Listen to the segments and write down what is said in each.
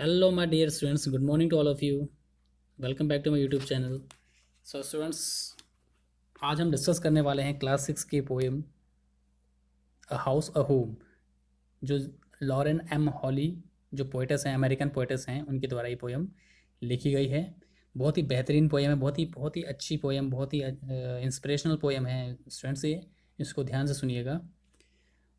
Hello, my dear students. Good morning to all of you. Welcome back to my YouTube channel. So, students, आज हम discuss करने वाले हैं class 6 की poem a house a home, जो Lauren M हॉली जो poet's हैं, American poet's हैं, उनके द्वारा ये पोएम लिखी गई है। बहुत ही बेहतरीन पोएम है, बहुत ही अच्छी पोएम, बहुत ही इंस्पिरेशनल पोएम है स्टूडेंट्स। ये इसको ध्यान से सुनिएगा।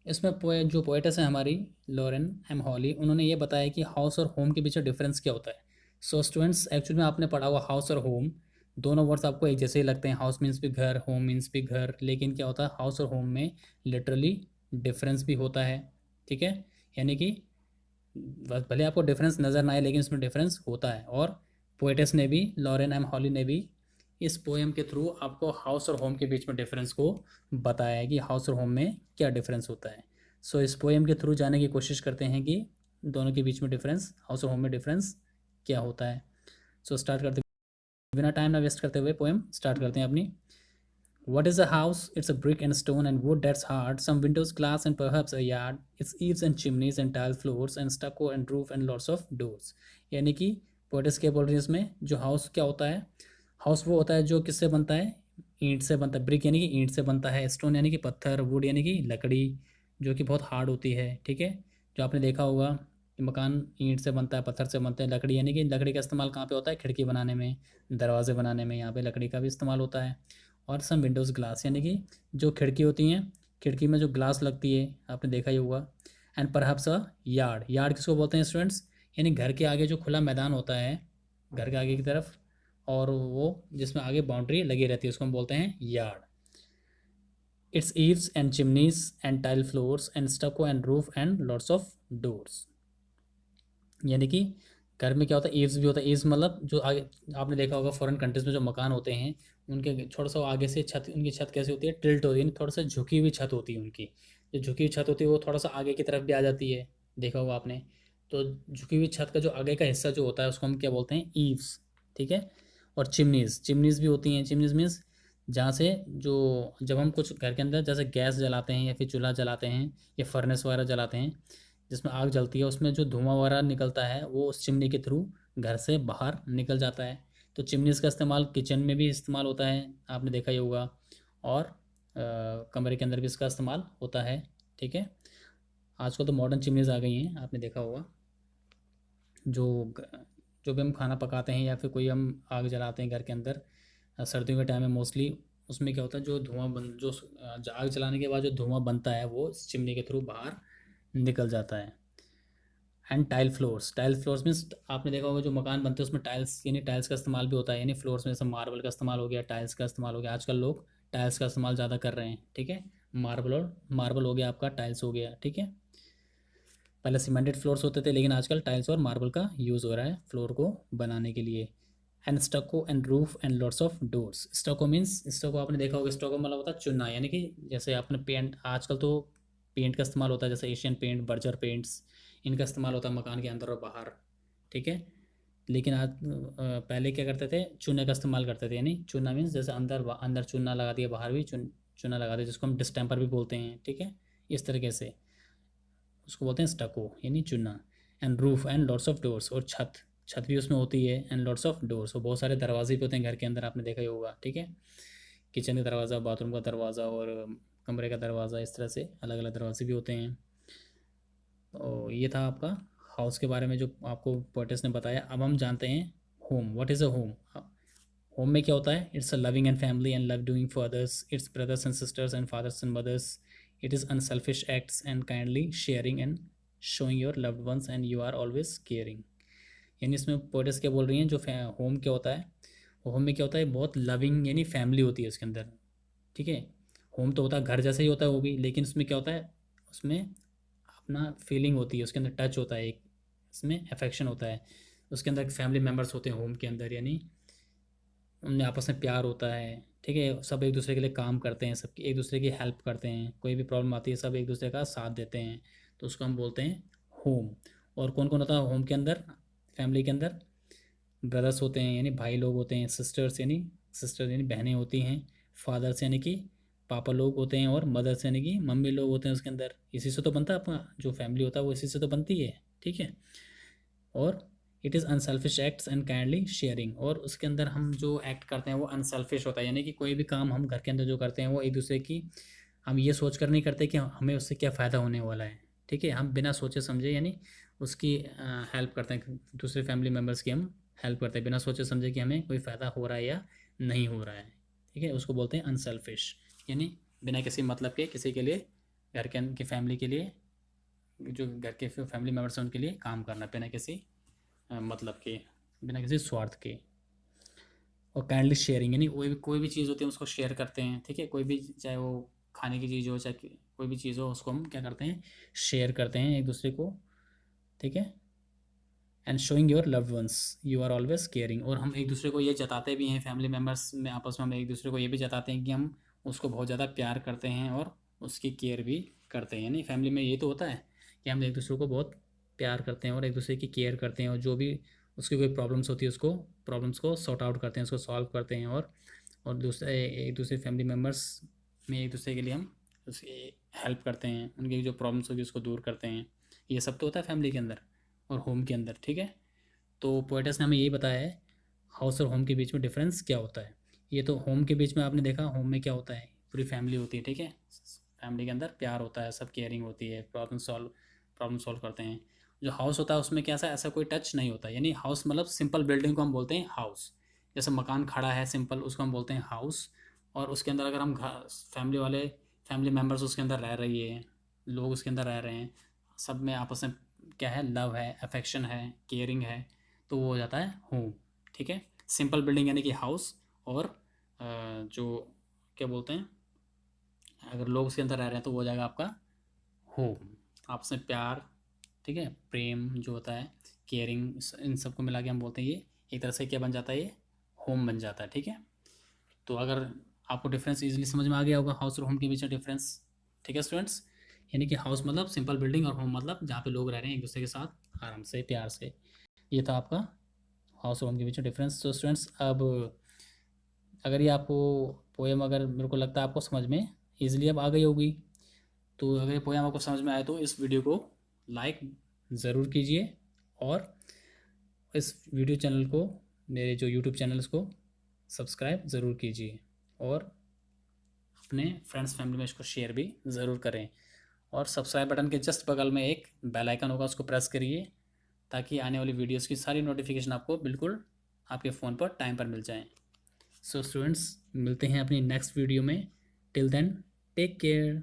इसमें जो पोएटस है हमारी लॉरेन एम हॉली, उन्होंने ये बताया कि हाउस और होम के बीच डिफरेंस क्या होता है। सो स्टूडेंट्स, एक्चुअली में आपने पढ़ा हुआ हाउस और होम, दोनों वर्ड्स आपको एक जैसे ही लगते हैं। हाउस मीन्स भी घर, होम मीन्स भी घर, लेकिन क्या होता है हाउस और होम में लिटरली डिफरेंस भी होता है। ठीक है, यानी कि भले आपको डिफरेंस नज़र ना आए, लेकिन इसमें डिफरेंस होता है। और पोएटस ने भी, लॉरेन एम हॉली ने भी इस पोएम के थ्रू आपको हाउस और होम के बीच में डिफरेंस को बताया है कि हाउस और होम में क्या डिफरेंस होता है। सो इस पोएम के थ्रू जाने की कोशिश करते हैं कि दोनों के बीच में डिफरेंस, हाउस और होम में डिफरेंस क्या होता है। सो स्टार्ट करते, बिना टाइम ना वेस्ट करते हुए पोएम स्टार्ट करते हैं अपनी। What is a house? It's a brick and stone and wood that's hard, some windows, glass, and perhaps a yard. It's eaves and chimneys and tile floors and stucco and roof and lots of doors. यानी कि poets क्या बोल रही है इसमें, जो house क्या होता है, हाउस वो होता है जो किससे बनता है, ईंट से बनता है। ब्रिक यानी कि ईंट से बनता है, स्टोन यानी कि पत्थर, वुड यानी कि लकड़ी जो कि बहुत हार्ड होती है। ठीक है, जो आपने देखा होगा कि मकान ईंट से बनता है, पत्थर से बनते हैं। लकड़ी यानी कि लकड़ी का इस्तेमाल कहाँ पे होता है, खिड़की बनाने में, दरवाजे बनाने में, यहाँ पे लकड़ी का भी इस्तेमाल होता है। और सम विंडोज़ ग्लास यानी कि जो खिड़की होती हैं, खिड़की में जो ग्लास लगती है, आपने देखा ही होगा। And perhaps a yard, yard किसको बोलते हैं स्टूडेंट्स, यानी घर के आगे जो खुला मैदान होता है, घर के आगे की तरफ, और वो जिसमें आगे बाउंड्री लगी रहती है, उसको हम बोलते हैं yard. It's eaves and chimneys and tile floors and स्टको and roof and lots of doors. यानी कि घर में क्या होता है, ईव्स भी होता है। ईव्स मतलब जो आगे आपने देखा होगा फॉरेन कंट्रीज में जो मकान होते हैं, उनके थोड़ा सा आगे से छत, उनकी छत कैसी होती है, टिल्ट होती है, यानी थोड़ा सा झुकी हुई छत होती है उनकी। जो झुकी हुई छत होती है वो थोड़ा सा आगे की तरफ भी आ जाती है, देखा होगा आपने। तो झुकी हुई छत का जो आगे का हिस्सा जो होता है उसको हम क्या बोलते हैं, ईव्स। ठीक है, और चिमनीज, चिमनीज भी होती हैं। चिमनीज मीन्स जहाँ से जो, जब हम कुछ घर के अंदर जैसे गैस जलाते हैं या फिर चूल्हा जलाते हैं या फर्नेस वगैरह जलाते हैं, जिसमें आग जलती है, उसमें जो धुआं वगैरह निकलता है वो उस चिमनी के थ्रू घर से बाहर निकल जाता है। तो चिमनीज का इस्तेमाल किचन में भी इस्तेमाल होता है, आपने देखा ही होगा। और कमरे के अंदर भी इसका इस्तेमाल होता है। ठीक है, आजकल तो मॉडर्न चिमनीज आ गई हैं, आपने देखा होगा। जो जो भी हम खाना पकाते हैं या फिर कोई हम आग जलाते हैं घर के अंदर, सर्दियों के टाइम में मोस्टली, उसमें क्या होता है, जो धुआं बन जो आग जलाने के बाद जो धुआं बनता है वो इस चिमनी के थ्रू बाहर निकल जाता है। And tile floors, tile floors means आपने देखा होगा जो मकान बनते हैं उसमें टाइल्स, यानी टाइल्स का इस्तेमाल भी होता है। यानी फ्लोर्स में जैसे मार्बल का इस्तेमाल हो गया, टाइल्स का इस्तेमाल हो गया। आजकल लोग टाइल्स का इस्तेमाल ज़्यादा कर रहे हैं। ठीक है, मार्बल, और मार्बल हो गया आपका, टाइल्स हो गया। ठीक है, पहले सीमेंटेड फ्लोर्स होते थे, लेकिन आजकल टाइल्स और मार्बल का यूज़ हो रहा है फ्लोर को बनाने के लिए। And स्टको and roof and lots of doors. स्टको means, स्टको आपने देखा होगा, स्टको मतलब होता है चुना, यानी कि जैसे आपने पेंट, आजकल तो पेंट का इस्तेमाल होता है, जैसे एशियन पेंट, बर्जर पेंट्स, इनका इस्तेमाल होता है मकान के अंदर और बाहर। ठीक है, लेकिन आज पहले क्या करते थे, चूने का इस्तेमाल करते थे। यानी चूना मीन्स जैसे अंदर अंदर चूना लगा दिया, बाहर भी चूना लगा दिया, जिसको हम डिस्टेम्पर भी बोलते हैं। ठीक है, इस तरीके से उसको बोलते हैं स्टको, यानी चूना। And roof and lots of doors, और छत, छत भी उसमें होती है। एंड लॉट्स ऑफ डोर्स, और बहुत सारे दरवाजे भी होते हैं घर के अंदर, आपने देखा ही होगा। ठीक है, किचन का दरवाज़ा, बाथरूम का दरवाज़ा, और कमरे का दरवाज़ा, इस तरह से अलग अलग दरवाजे भी होते हैं। तो ये था आपका हाउस के बारे में जो आपको पोइट्स ने बताया। अब हम जानते हैं home, what is a home. Home में क्या होता है, it's a loving and family and love doing for others, it's brothers and sisters and fathers and mothers, it is unselfish acts and kindly sharing and showing your loved ones and you are always caring. यानी इसमें poets क्या बोल रही हैं, जो home क्या होता है, होम में क्या होता है, बहुत लविंग यानी फैमिली होती है उसके अंदर। ठीक है, होम तो होता है घर जैसा ही होता है वो भी, लेकिन उसमें क्या होता है, उसमें अपना फीलिंग होती है, उसके अंदर टच होता है एक, इसमें अफेक्शन होता है। उसके अंदर फैमिली मेम्बर्स होते हैं होम के अंदर, यानी उनमें आपस में प्यार होता है। ठीक है, सब एक दूसरे के लिए काम करते हैं, सब एक दूसरे की हेल्प करते हैं, कोई भी प्रॉब्लम आती है सब एक दूसरे का साथ देते हैं। तो उसको हम बोलते हैं होम। और कौन कौन होता है होम के अंदर, फैमिली के अंदर, ब्रदर्स होते हैं यानी भाई लोग होते हैं, सिस्टर्स यानी बहनें होती हैं, फादर्स यानी कि पापा लोग होते हैं, और मदर्स यानी कि मम्मी लोग होते हैं उसके अंदर। इसी से तो बनता है अपना जो फैमिली होता है, वो इसी से तो बनती है। ठीक है, और it is unselfish acts and kindly sharing, और उसके अंदर हम जो एक्ट करते हैं वो अनसेल्फिश होता है, यानी कि कोई भी काम हम घर के अंदर जो करते हैं वो एक दूसरे की, हम ये सोच कर नहीं करते कि हमें उससे क्या फ़ायदा होने वाला है, ठीक है। हम बिना सोचे समझे यानी उसकी हेल्प करते हैं, दूसरे फैमिली मेम्बर्स की हम हेल्प करते हैं बिना सोचे समझे कि हमें कोई फ़ायदा हो रहा है या नहीं हो रहा है, ठीक है। उसको बोलते हैं अनसेल्फिश, यानी बिना किसी मतलब के किसी के लिए, घर के फैमिली के लिए, जो घर के फैमिली मेम्बर्स हैं उनके लिए काम करना बिना किसी मतलब के, बिना किसी स्वार्थ के। और काइंडली शेयरिंग, यानी कोई भी चीज़ होती है उसको शेयर करते हैं, ठीक है। कोई भी, चाहे वो खाने की चीज़ हो, चाहे कोई भी चीज़ हो, उसको हम क्या करते हैं, शेयर करते हैं एक दूसरे को, ठीक है। And showing your loved ones you are always caring, और हम एक दूसरे को ये जताते भी हैं, फैमिली मेम्बर्स में आपस में हम एक दूसरे को ये भी जताते हैं कि हम उसको बहुत ज़्यादा प्यार करते हैं और उसकी केयर भी करते हैं। यानी फैमिली में ये तो होता है कि हम एक दूसरे को बहुत प्यार करते हैं और एक दूसरे की केयर करते हैं, और जो भी उसकी कोई प्रॉब्लम्स होती है उसको प्रॉब्लम्स को सॉर्ट आउट करते हैं, उसको सॉल्व करते हैं, और दूसरे एक दूसरे फैमिली मेम्बर्स में एक दूसरे के लिए हम उसकी हेल्प करते हैं, उनकी जो प्रॉब्लम्स होगी उसको दूर करते हैं। ये सब तो होता है फैमिली के अंदर और होम के अंदर, ठीक है। तो पोएटस ने हमें यही बताया है हाउस और होम के बीच में डिफरेंस क्या होता है। ये तो होम के बीच में आपने देखा, होम में क्या होता है, पूरी फैमिली होती है, ठीक है। फैमिली के अंदर प्यार होता है, सब केयरिंग होती है, प्रॉब्लम सॉल्व करते हैं। जो हाउस होता है उसमें क्या ऐसा कोई टच नहीं होता, यानी हाउस मतलब सिंपल बिल्डिंग को हम बोलते हैं हाउस। जैसे मकान खड़ा है सिंपल, उसको हम बोलते हैं हाउस। और उसके अंदर अगर हम घर फैमिली मेम्बर्स उसके अंदर रह रही है, लोग उसके अंदर रह रहे हैं, सब में आपस में क्या है, लव है, अफेक्शन है, केयरिंग है, तो वो हो जाता है होम, ठीक है। सिंपल बिल्डिंग यानी कि हाउस, और जो क्या बोलते हैं, अगर लोग उसके अंदर रह रहे हैं तो वो हो जाएगा आपका होम। आपस में प्यार, ठीक है, प्रेम जो होता है, केयरिंग, इन सबको मिला के हम बोलते हैं ये एक तरह से क्या बन जाता है, ये होम बन जाता है, ठीक है। तो अगर आपको डिफरेंस इजीली समझ में आ गया होगा हाउस और होम के बीच में डिफरेंस, ठीक है स्टूडेंट्स। यानी कि हाउस मतलब सिंपल बिल्डिंग, और होम मतलब जहाँ पे लोग रह रहे हैं एक दूसरे के साथ आराम से प्यार से। ये था आपका हाउस और होम के बीच में डिफरेंस। तो स्टूडेंट्स, अब अगर ये आपको पोएम, अगर मेरे को लगता है आपको समझ में ईजिली अब आ गई होगी, तो अगर ये पोएम आपको समझ में आए तो इस वीडियो को लाइक ज़रूर कीजिए, और इस वीडियो चैनल को, मेरे जो यूट्यूब चैनल उसको सब्सक्राइब ज़रूर कीजिए, और अपने फ्रेंड्स फैमिली में इसको शेयर भी ज़रूर करें। और सब्सक्राइब बटन के जस्ट बगल में एक बेल आइकन होगा, उसको प्रेस करिए, ताकि आने वाली वीडियोस की सारी नोटिफिकेशन आपको बिल्कुल आपके फ़ोन पर टाइम पर मिल जाएँ। सो स्टूडेंट्स, मिलते हैं अपनी नेक्स्ट वीडियो में। Till then, take care.